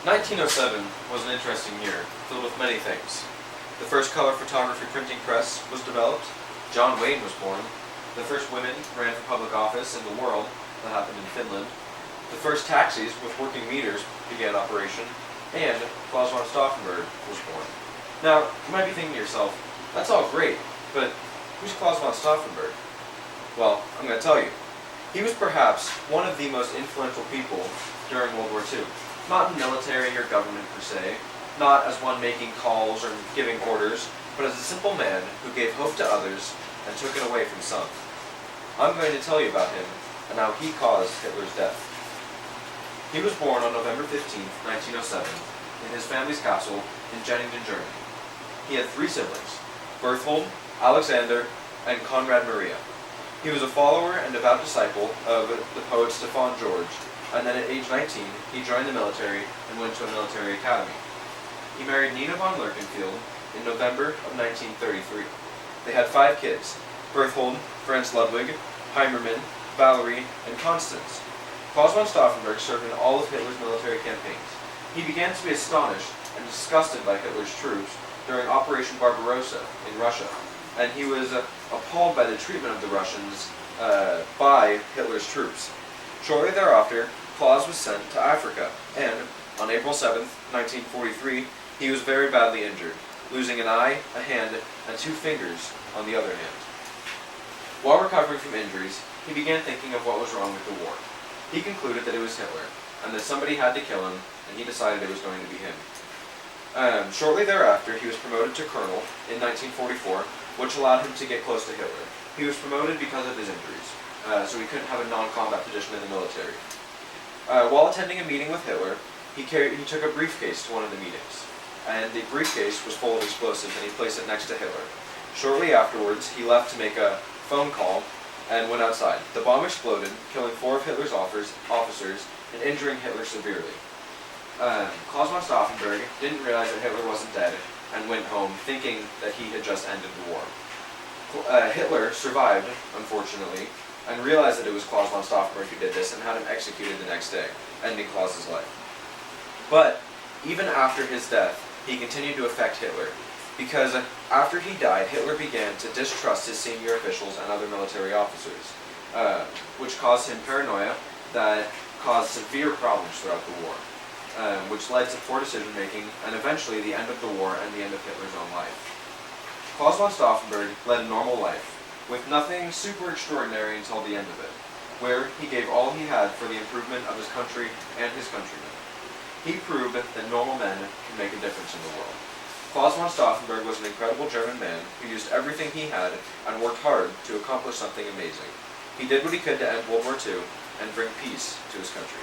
1907 was an interesting year, filled with many things. The first color photography printing press was developed, John Wayne was born, the first women ran for public office in the world, that happened in Finland, the first taxis with working meters began operation, and Claus von Stauffenberg was born. Now, you might be thinking to yourself, that's all great, but who's Claus von Stauffenberg? Well, I'm going to tell you. He was perhaps one of the most influential people during World War II. Not in military or government per se, not as one making calls or giving orders, but as a simple man who gave hope to others and took it away from some. I'm going to tell you about him and how he caused Hitler's death. He was born on November 15, 1907, in his family's castle in Jennington, Germany. He had 3 siblings, Berthold, Alexander, and Konrad Maria. He was a follower and devout disciple of the poet Stefan George, and then at age 19, he joined the military and went to a military academy. He married Nina von Lerchenfeld in November of 1933. They had 5 kids, Berthold, Franz Ludwig, Heimermann, Valerie, and Constance. Claus von Stauffenberg served in all of Hitler's military campaigns. He began to be astonished and disgusted by Hitler's troops during Operation Barbarossa in Russia, and he was appalled by the treatment of the Russians by Hitler's troops. Shortly thereafter, Claus was sent to Africa, and on April 7, 1943, he was very badly injured, losing an eye, a hand, and 2 fingers on the other hand. While recovering from injuries, he began thinking of what was wrong with the war. He concluded that it was Hitler, and that somebody had to kill him, and he decided it was going to be him. Shortly thereafter, he was promoted to colonel in 1944, which allowed him to get close to Hitler. He was promoted because of his injuries, so he couldn't have a non-combat position in the military. While attending a meeting with Hitler, he took a briefcase to one of the meetings, and the briefcase was full of explosives, and he placed it next to Hitler. Shortly afterwards, he left to make a phone call and went outside. The bomb exploded, killing 4 of Hitler's officers and injuring Hitler severely. Claus von Stauffenberg didn't realize that Hitler wasn't dead and went home thinking that he had just ended the war. Hitler survived, unfortunately, and realized that it was Claus von Stauffenberg who did this and had him executed the next day, ending Claus's life. But even after his death, he continued to affect Hitler, because after he died, Hitler began to distrust his senior officials and other military officers, which caused him paranoia that caused severe problems throughout the war, which led to poor decision-making and eventually the end of the war and the end of Hitler's own life. Claus von Stauffenberg led a normal life, with nothing super extraordinary until the end of it, where he gave all he had for the improvement of his country and his countrymen. He proved that normal men can make a difference in the world. Claus von Stauffenberg was an incredible German man who used everything he had and worked hard to accomplish something amazing. He did what he could to end World War II and bring peace to his country.